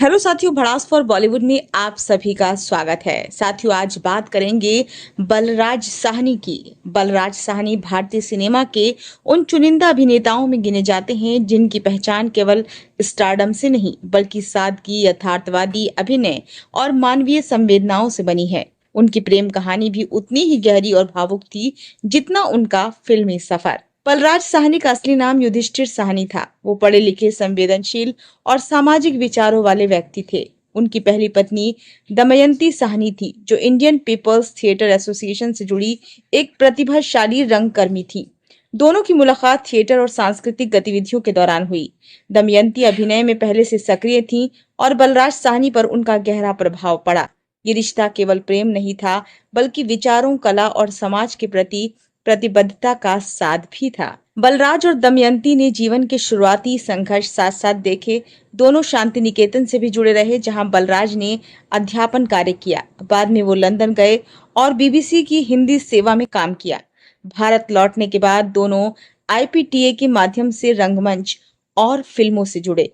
Hello साथियों, भड़ास for Bollywood में आप सभी का स्वागत है। साथियों, आज बात करेंगे बलराज साहनी की। बलराज साहनी भारतीय सिनेमा के उन चुनिंदा अभिनेताओं में गिने जाते हैं जिनकी पहचान केवल स्टारडम से नहीं बल्कि सादगी, यथार्थवादी अभिनय और मानवीय संवेदनाओं से बनी है। उनकी प्रेम कहानी भी उतनी ही गहरी और भावुक थी जितना उनका फिल्मी सफर। बलराज साहनी का असली नाम युधिष्ठिर साहनी था। वो पढ़े लिखे, संवेदनशील और सामाजिक विचारों वाले व्यक्ति थे। उनकी पहली पत्नी दमयंती साहनी थी, जो इंडियन पीपल्स थिएटर एसोसिएशन से जुड़ी एक प्रतिभाशाली रंगकर्मी थी। दोनों की मुलाकात थिएटर और सांस्कृतिक गतिविधियों के दौरान हुई। दमयंती अभिनय में पहले से सक्रिय थीं और बलराज साहनी पर उनका गहरा प्रभाव पड़ा। ये रिश्ता केवल प्रेम नहीं था, बल्कि विचारों, कला और समाज के प्रति प्रतिबद्धता का साथ भी था। बलराज और दमयंती ने जीवन के शुरुआती संघर्ष साथ साथ देखे। दोनों शांति निकेतन से भी जुड़े रहे, जहां बलराज ने अध्यापन कार्य किया। बाद में वो लंदन गए और बीबीसी की हिंदी सेवा में काम किया। भारत लौटने के बाद दोनों आईपीटीए के माध्यम से रंगमंच और फिल्मों से जुड़े।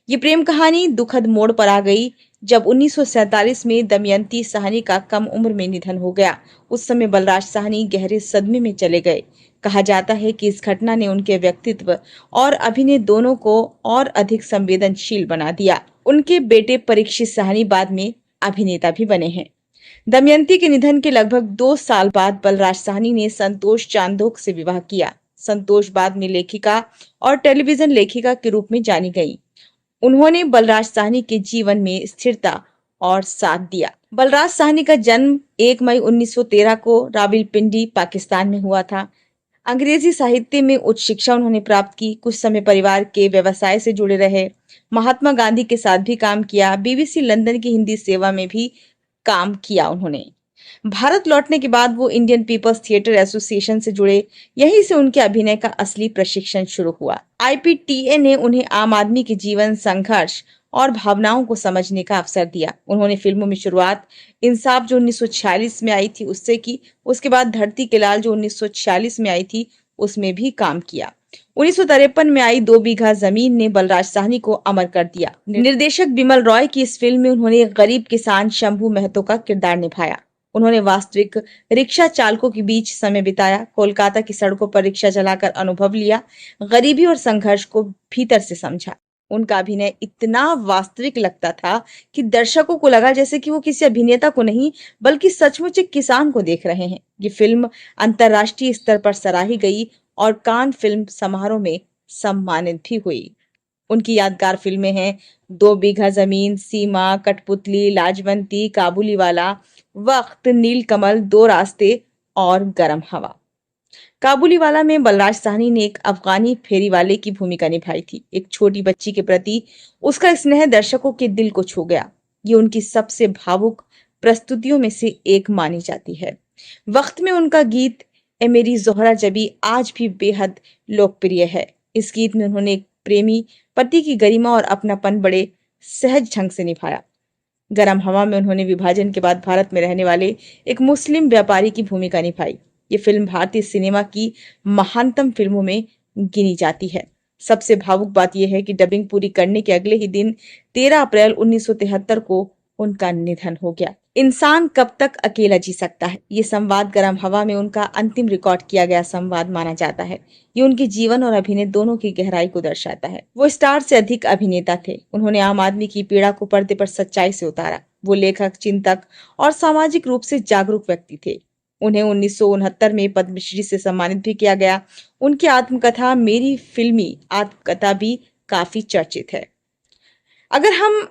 ये प्रेम कहानी दुखद मोड़ पर आ गई जब 1947 में दमयंती साहनी का कम उम्र में निधन हो गया। उस समय बलराज साहनी गहरे सदमे में चले गए। कहा जाता है कि इस घटना ने उनके व्यक्तित्व और अभिनय दोनों को और अधिक संवेदनशील बना दिया। उनके बेटे परीक्षित साहनी बाद में अभिनेता भी बने हैं। दमयंती के निधन के लगभग 2 साल बाद बलराज साहनी ने संतोष चांदोक से विवाह किया। संतोष बाद में लेखिका और टेलीविजन लेखिका के रूप में जानी गई। उन्होंने बलराज साहनी के जीवन में स्थिरता और साथ दिया। बलराज साहनी का जन्म 1 मई 1913 को रावलपिंडी, पाकिस्तान में हुआ था। अंग्रेजी साहित्य में उच्च शिक्षा उन्होंने प्राप्त की। कुछ समय परिवार के व्यवसाय से जुड़े रहे। महात्मा गांधी के साथ भी काम किया। बीबीसी लंदन की हिंदी सेवा में भी काम किया उन्होंने। भारत लौटने के बाद वो इंडियन पीपल्स थिएटर एसोसिएशन से जुड़े। यहीं से उनके अभिनय का असली प्रशिक्षण शुरू हुआ। आईपीटीए ने उन्हें आम आदमी के जीवन, संघर्ष और भावनाओं को समझने का अवसर दिया। उन्होंने फिल्मों में शुरुआत इंसाफ जो 1946 में आई थी उससे की। उसके बाद धरती के लाल जो 1946 में आई थी उसमें भी काम किया। 1953 में आई 2 बीघा जमीन ने बलराज साहनी को अमर कर दिया। निर्देशक बिमल रॉय की इस फिल्म में उन्होंने एक गरीब किसान शंभू महतो का किरदार निभाया। उन्होंने वास्तविक रिक्शा चालकों के बीच समय बिताया, कोलकाता की सड़कों पर रिक्शा चलाकर अनुभव लिया, गरीबी और संघर्ष को भीतर से समझा। उनका अभिनय इतना वास्तविक लगता था कि दर्शकों को लगा जैसे कि वो किसी अभिनेता को नहीं बल्कि सचमुच एक किसान को देख रहे हैं। ये फिल्म अंतर्राष्ट्रीय स्तर पर सराही गई और कान फिल्म समारोह में सम्मानित भी हुई। उनकी यादगार फिल्में हैं 2 बीघा जमीन, सीमा, कठपुतली, लाजवंती, काबुलीवाला, वक्त, नीलकमल, 2 रास्ते और गरम हवा। काबुलीवाला में बलराज साहनी ने एक अफगानी फेरीवाले की भूमिका निभाई थी। एक छोटी बच्ची के प्रति उसका स्नेह दर्शकों के दिल को छू गया। ये उनकी सबसे भावुक प्रस्तुतियों में से एक मानी जाती है। वक्त में उनका गीत ए मेरी जोहरा जबी आज भी बेहद लोकप्रिय है। इस गीत में उन्होंने एक प्रेमी पति की गरिमा और अपनापन बड़े सहज ढंग से निभाया। गरम हवा में उन्होंने विभाजन के बाद भारत में रहने वाले एक मुस्लिम व्यापारी की भूमिका निभाई। ये फिल्म भारतीय सिनेमा की महानतम फिल्मों में गिनी जाती है। सबसे भावुक बात यह है कि डबिंग पूरी करने के अगले ही दिन 13 अप्रैल 1973 को उनका निधन हो गया। इंसान कब तक अकेला जी सकता है, ये संवाद गरम हवा में उनका अंतिम रिकॉर्ड किया गया संवाद माना जाता है। ये उनके जीवन और अभिनय दोनों की गहराई को दर्शाता है। वो स्टार से अधिक अभिनेता थे। उन्होंने आम आदमी की पीड़ा को पर्दे पर सच्चाई से उतारा। वो लेखक, चिंतक और सामाजिक रूप से जागरूक व्यक्ति थे। उन्हें 1969 में पद्मश्री से सम्मानित भी किया गया। उनकी आत्मकथा मेरी फिल्मी आत्मकथा भी काफी चर्चित है। अगर हम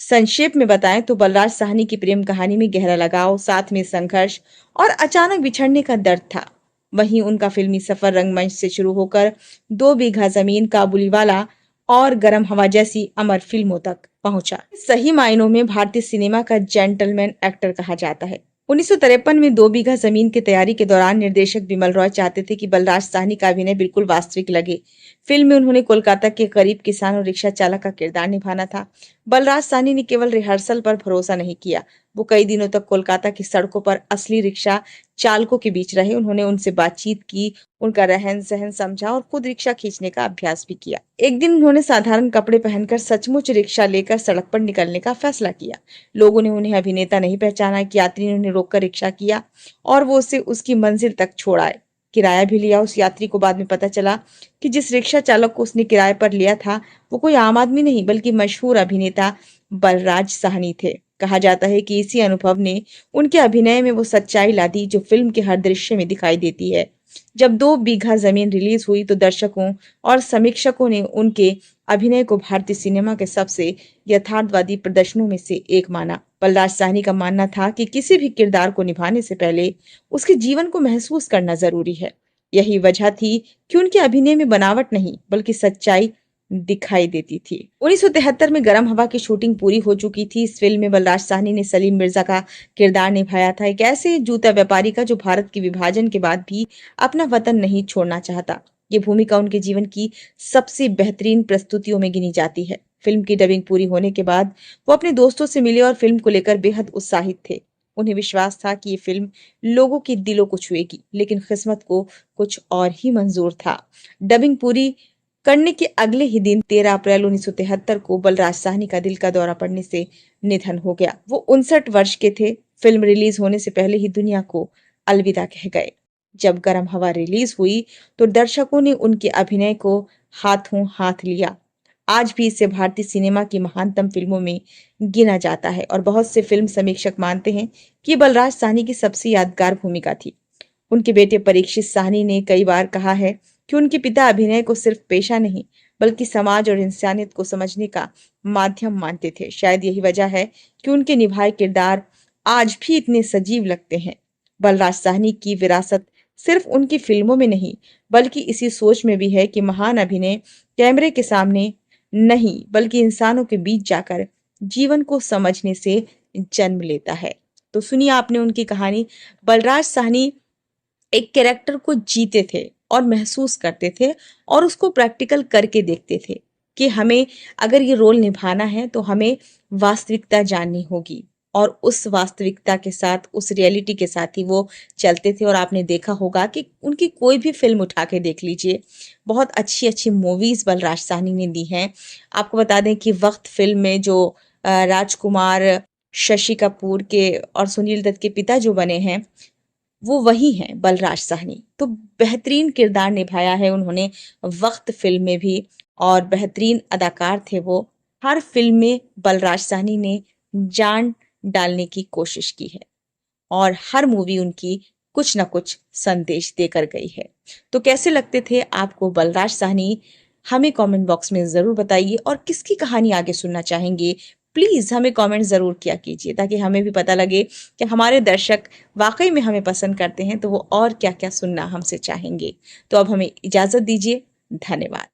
संक्षेप में बताएं तो बलराज साहनी की प्रेम कहानी में गहरा लगाव, साथ में संघर्ष और अचानक बिछड़ने का दर्द था। वहीं उनका फिल्मी सफर रंगमंच से शुरू होकर 2 बीघा जमीन, काबुलीवाला और गरम हवा जैसी अमर फिल्मों तक पहुंचा। सही मायनों में भारतीय सिनेमा का जेंटलमैन एक्टर कहा जाता है। 1953 में 2 बीघा जमीन की तैयारी के दौरान निर्देशक बिमल रॉय चाहते थे कि बलराज साहनी का अभिनय बिल्कुल वास्तविक लगे। फिल्म में उन्होंने कोलकाता के गरीब किसान और रिक्शा चालक का किरदार निभाना था। बलराज साहनी ने केवल रिहर्सल पर भरोसा नहीं किया, वो कई दिनों तक कोलकाता की सड़कों पर असली रिक्शा चालकों के बीच रहे। उन्होंने उनसे बातचीत की, उनका रहन सहन समझा और खुद रिक्शा खींचने का अभ्यास भी किया। एक दिन उन्होंने साधारण कपड़े पहनकर सचमुच रिक्शा लेकर सड़क पर निकलने का फैसला किया। लोगों ने उन्हें अभिनेता नहीं पहचाना। एक यात्री ने उन्हें रोककर रिक्शा किया और वो उसे उसकी मंजिल तक छोड़ाए, किराया भी लिया। उस यात्री को बाद में पता चला कि जिस रिक्शा चालक को उसने किराए पर लिया था वो कोई आम आदमी नहीं बल्कि मशहूर अभिनेता बलराज साहनी थे। कहा जाता है कि इसी अनुभव ने उनके अभिनय में वो सच्चाई ला दी जो फिल्म के हर दृश्य में दिखाई देती है। जब 2 बीघा जमीन रिलीज हुई तो दर्शकों और समीक्षकों ने उनके अभिनय को भारतीय सिनेमा के सबसे यथार्थवादी प्रदर्शनों में से एक माना। बलराज साहनी का मानना था कि किसी भी किरदार को निभाने से पहले उसके जीवन को महसूस करना जरूरी है। यही वजह थी कि उनके अभिनय में बनावट नहीं बल्कि सच्चाई दिखाई देती थी। 1973 में गरम हवा की शूटिंग पूरी हो चुकी थी। इस फिल्म में बलराज साहनी ने सलीम मिर्जा का किरदार निभाया था, एक ऐसे जूता व्यापारी का जो भारत के विभाजन के बाद भी अपना वतन नहीं छोड़ना चाहता। ये भूमिका उनके जीवन की सबसे बेहतरीन प्रस्तुतियों में गिनी जाती है। फिल्म की डबिंग पूरी होने के बाद वो अपने दोस्तों से मिले और फिल्म को लेकर बेहद उत्साहित थे। उन्हें विश्वास था कि ये फिल्म लोगों के दिलों को छुएगी, लेकिन किस्मत को कुछ और ही मंजूर था। डबिंग पूरी करने के अगले ही दिन 13 अप्रैल 1973 को बलराज साहनी का दिल का दौरा पड़ने से निधन हो गया। वो 59 वर्ष के थे। फिल्म रिलीज होने से पहले ही दुनिया को अलविदा कह गए। जब गरम हवा रिलीज हुई तो दर्शकों ने उनके अभिनय को हाथों हाथ लिया। आज भी इसे भारतीय सिनेमा की महानतम फिल्मों में गिना जाता है और बहुत से फिल्म समीक्षक मानते हैं कि बलराज साहनी की सबसे यादगार भूमिका थी। उनके बेटे परीक्षित साहनी ने कई बार कहा है कि उनके पिता अभिनय को सिर्फ पेशा नहीं बल्कि समाज और इंसानियत को समझने का माध्यम मानते थे। शायद यही वजह है कि उनके निभाए किरदार आज भी इतने सजीव लगते हैं। बलराज साहनी की विरासत सिर्फ उनकी फिल्मों में नहीं बल्कि इसी सोच में भी है कि महान अभिनय कैमरे के सामने नहीं बल्कि इंसानों के बीच जाकर जीवन को समझने से जन्म लेता है। तो सुनिए आपने उनकी कहानी। बलराज साहनी एक कैरेक्टर को जीते थे और महसूस करते थे और उसको प्रैक्टिकल करके देखते थे कि हमें अगर ये रोल निभाना है तो हमें वास्तविकता जाननी होगी और उस वास्तविकता के साथ उस रियलिटी के साथ ही वो चलते थे। और आपने देखा होगा कि उनकी कोई भी फिल्म उठा के देख लीजिए, बहुत अच्छी अच्छी मूवीज बलराज साहनी ने दी हैं। आपको बता दें कि वक्त फिल्म में जो राजकुमार शशि कपूर के और सुनील दत्त के पिता जो बने हैं वो वही हैं बलराज साहनी। तो बेहतरीन किरदार निभाया है उन्होंने वक्त फिल्म में भी और बेहतरीन अदाकार थे वो। हर फिल्म में बलराज साहनी ने जान डालने की कोशिश की है और हर मूवी उनकी कुछ ना कुछ संदेश देकर गई है। तो कैसे लगते थे आपको बलराज साहनी? हमें कमेंट बॉक्स में जरूर बताइए और किसकी कहानी आगे सुनना चाहेंगे प्लीज हमें कमेंट जरूर किया कीजिए ताकि हमें भी पता लगे कि हमारे दर्शक वाकई में हमें पसंद करते हैं तो वो और क्या क्या सुनना हमसे चाहेंगे। तो अब हमें इजाजत दीजिए। धन्यवाद।